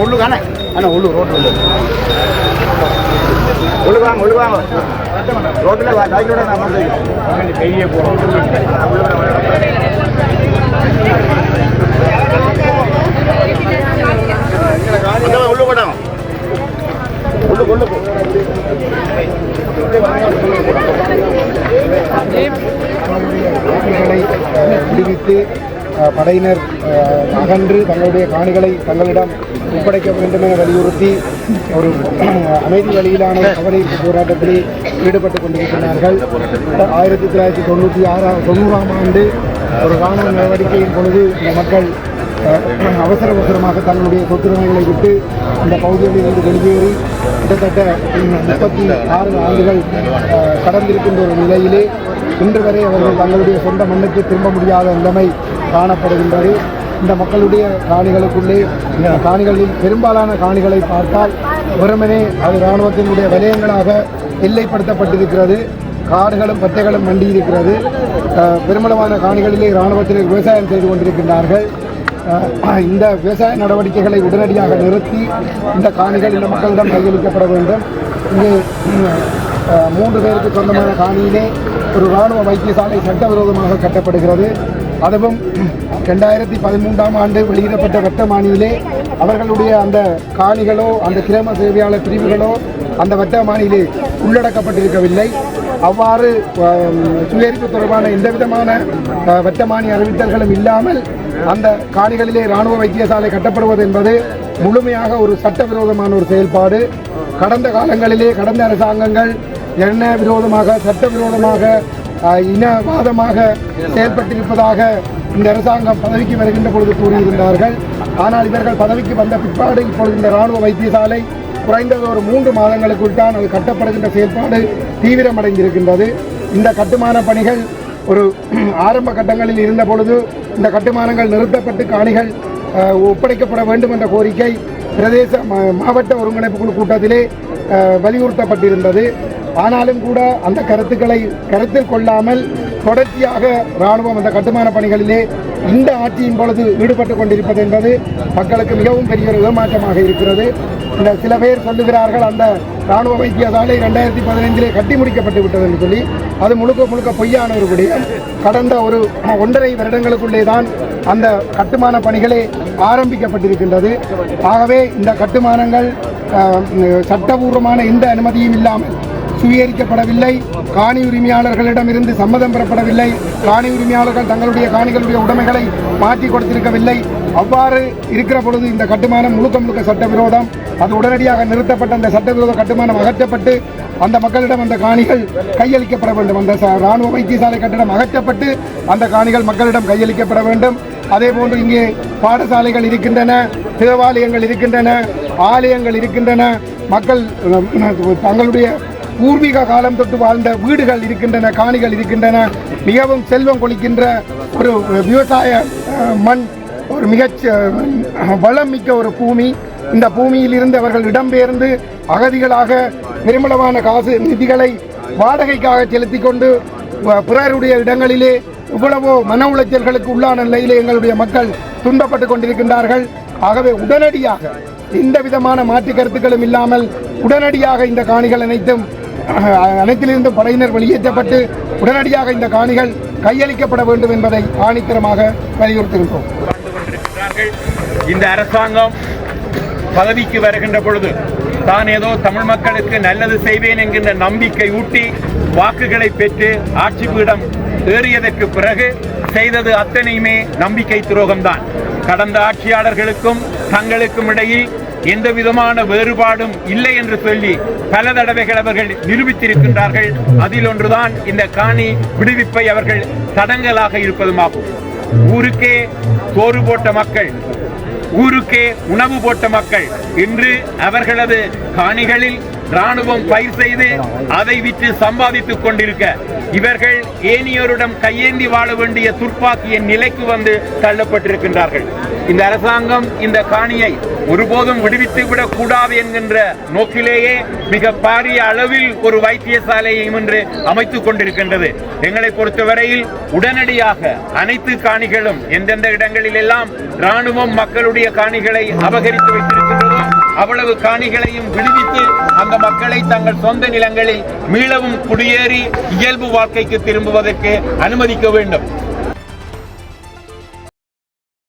உள்ளுக்கானே அண்ணா உள்ளு ரோட்டு உள்ளுவாங்க உள்ளுவாங்க ரோட்டில் கையோட நம்ம கையே போகிறோம் உள்ளு போட்டாங்க உள்ளு விடுவித்து படையினர் அகன்று தங்களுடைய காணிகளை தங்களிடம் ஒப்படைக்க வேண்டும் என வலியுறுத்தி ஒரு அமைதி வழியிலான கவனஈர்ப்பு போராட்டத்தில் ஈடுபட்டுக் கொண்டிருக்கிறார்கள். 1990ஆம் ஆண்டு ஒரு இராணுவ நடவடிக்கையின் பொழுது இந்த மக்கள் அவசரமாக தங்களுடைய சொத்துரிமைகளை விட்டு இந்த பகுதிகளில் இருந்து வெளியேறி கிட்டத்தட்ட 36 ஆண்டுகள் கடந்திருக்கின்ற ஒரு நிலையிலே இன்று வரை அவர்கள் தங்களுடைய சொந்த மண்ணுக்கு திரும்ப முடியாத நிலைமை காணப்படுகின்றது. இந்த மக்களுடைய காணிகளுக்குள்ளே காணிகளில் பெரும்பாலான காணிகளை பார்த்தால் வெறுமனே அது இராணுவத்தினுடைய வலயங்களாக எல்லைப்படுத்தப்பட்டிருக்கிறது. காடுகளும் பட்டைகளும் மண்டி இருக்கிறது. பெருமளவான காணிகளிலே இராணுவத்தினர் விவசாயம் செய்து கொண்டிருக்கின்றார்கள். இந்த விவசாய நடவடிக்கைகளை உடனடியாக நிறுத்தி இந்த காணிகள் இந்த மக்களிடம் கையளிக்கப்பட வேண்டும். இங்கே 3 பேருக்கு சொந்தமான காணியிலே ஒரு இராணுவ வைத்தியசாலை சட்டவிரோதமாக கட்டப்படுகிறது. அதுவும் 2013ஆம் ஆண்டு வெளியிடப்பட்ட வட்டமானியிலே அவர்களுடைய அந்த காணிகளோ அந்த கிராம சேவையாளர் பிரிவுகளோ அந்த வட்டமானியிலே உள்ளடக்கப்பட்டிருக்கவில்லை. அவ்வாறு சுயரிப்பு தொடர்பான எந்தவிதமான வட்டமானி அறிவித்தல்களும் இல்லாமல் அந்த காணிகளிலே இராணுவ வைத்தியசாலை கட்டப்படுவது என்பது முழுமையாக ஒரு சட்டவிரோதமான ஒரு செயல்பாடு. கடந்த காலங்களிலே கடந்த அரசாங்கங்கள் எண்ண விரோதமாக சட்டவிரோதமாக இனவாதமாக செயல்பட்டிருப்பதாக இந்த அரசாங்கம் பதவிக்கு வருகின்ற பொழுது கூறியிருந்தார்கள். ஆனால் இவர்கள் பதவிக்கு வந்த பிற்பாடு இப்பொழுது இந்த இராணுவ வைத்தியசாலை குறைந்தது ஒரு 3 மாதங்களுக்குள் தான் அது கட்டப்படுகின்ற செயல்பாடு தீவிரமடைந்திருக்கின்றது. இந்த கட்டுமான பணிகள் ஒரு ஆரம்ப கட்டங்களில் இருந்த பொழுது இந்த கட்டுமானங்கள் நிறுத்தப்பட்டு காணிகள் ஒப்படைக்கப்பட வேண்டும் என்ற கோரிக்கை பிரதேச மாவட்ட ஒருங்கிணைப்பு குழு கூட்டத்திலே வலியுறுத்தப்பட்டிருந்தது. ஆனாலும் கூட அந்த கருத்துக்களை கருத்தில் கொள்ளாமல் தொடர்ச்சியாக இராணுவம் அந்த கட்டுமான பணிகளிலே இந்த ஆட்சியின் பொழுது ஈடுபட்டு கொண்டிருப்பது என்பது மக்களுக்கு மிகவும் பெரிய ஒரு ஏமாற்றமாக இருக்கிறது. இந்த சில பேர் சொல்லுகிறார்கள் அந்த இராணுவ வைத்தியசாலை 2015 கட்டி முடிக்கப்பட்டு விட்டது என்று சொல்லி. அது முழுக்க பொய்யான ஒரு விடயம். கடந்த ஒரு 1.5 வருடங்களுக்குள்ளே தான் அந்த கட்டுமான பணிகளே ஆரம்பிக்கப்பட்டிருக்கின்றது. ஆகவே இந்த கட்டுமானங்கள் சட்டபூர்வமான எந்த அனுமதியும் இல்லாமல் சுவீகரிக்கப்படவில்லை. காணி உரிமையாளர்களிடமிருந்து சம்மதம் பெறப்படவில்லை. காணி உரிமையாளர்கள் தங்களுடைய காணிகளுடைய உடைமைகளை மாற்றி கொடுத்திருக்கவில்லை. அவ்வாறு இருக்கிற பொழுது இந்த கட்டுமானம் முழுக்க சட்டவிரோதம். அது உடனடியாக நிறுத்தப்பட்ட அந்த சட்டவிரோத கட்டுமானம் அகற்றப்பட்டு அந்த மக்களிடம் அந்த காணிகள் கையளிக்கப்பட வேண்டும். அந்த இராணுவ வைத்தியசாலை கட்டிடம் அகற்றப்பட்டு அந்த காணிகள் மக்களிடம் கையளிக்கப்பட வேண்டும். அதே போன்று இங்கே பாடசாலைகள் இருக்கின்றன, தேவாலயங்கள் இருக்கின்றன, ஆலயங்கள் இருக்கின்றன. மக்கள் தங்களுடைய பூர்வீக காலம் தொட்டு வாழ்ந்த வீடுகள் இருக்கின்றன, காணிகள் இருக்கின்றன. மிகவும் செல்வம் கொளிக்கின்ற ஒரு விவசாய மண், ஒரு மிகச் வளம் மிக்க ஒரு பூமி. இந்த பூமியில் இருந்து அவர்கள் இடம்பெயர்ந்து அகதிகளாக பெருமளவான காசு நிதிகளை வாடகைக்காக செலுத்தி கொண்டு பிறருடைய இடங்களிலே இவ்வளவோ மன உளைச்சல்களுக்கு உள்ளான நிலையிலே எங்களுடைய மக்கள் துன்பப்பட்டு கொண்டிருக்கின்றார்கள். ஆகவே உடனடியாக எந்த விதமான மாற்று கருத்துக்களும் இல்லாமல் உடனடியாக இந்த காணிகள் அனைத்திலிருந்தும் படையினர் வெளியேற்றப்பட்டு உடனடியாக இந்த காணிகள் கையளிக்கப்பட வேண்டும் என்பதை ஆணித்தரமாக வலியுறுத்துகின்றோம். இந்த அரசாங்கம் பதவிக்கு வருகின்ற பொழுது தான் ஏதோ தமிழ் மக்களுக்கு நல்லது செய்வேன் என்கின்ற நம்பிக்கை ஊட்டி வாக்குகளை பெற்று ஆட்சி பீடம் ஏறியதற்கு பிறகு செய்தது அத்தனையுமே நம்பிக்கை துரோகம்தான். கடந்த ஆட்சியாளர்களுக்கும் தங்களுக்கும் இடையில் எந்த விதமான வேறுபாடும் இல்லை என்று சொல்லி பல தடவைகள் அவர்கள் நிரூபித்திருக்கின்றார்கள். அதில் ஒன்றுதான் இந்த காணி விடுவிப்பை அவர்கள் தடங்கலாக இருப்பதுமாகும். ஊருக்கே சோறு போட்ட மக்கள், ஊருக்கே உணவு போட்ட மக்கள் இன்று அவர்களது காணிகளில் ராணுவம் பயிர் செய்து அதை விற்று சம்பாதித்துக் கொண்டிருக்க இவர்கள் ஏனியோரிடம் கையேந்தி வாழ வேண்டிய துர்ப்பாக்கிய நிலைக்கு வந்து தள்ளப்பட்டிருக்கின்றார்கள். இந்த அரசாங்கம் இந்த காணியை ஒருபோதும் விடுவித்து விடக் கூடாது என்கின்ற நோக்கிலேயே மிக பாரிய அளவில் ஒரு வைத்தியசாலையையும் இன்று அமைத்துக் கொண்டிருக்கின்றது. எங்களை பொறுத்தவரையில் உடனடியாக அனைத்து காணிகளும் எந்தெந்த இடங்களில் எல்லாம் ராணுவம் மக்களுடைய காணிகளை அபகரித்து வைத்திருக்கின்றதோ அவ்வளவு காணிகளையும் விடுவித்து அந்த மக்களை தங்கள் சொந்த நிலங்களில் மீளவும் குடியேறி இயல்பு வாழ்க்கைக்கு திரும்புவதற்கு அனுமதிக்க வேண்டும்.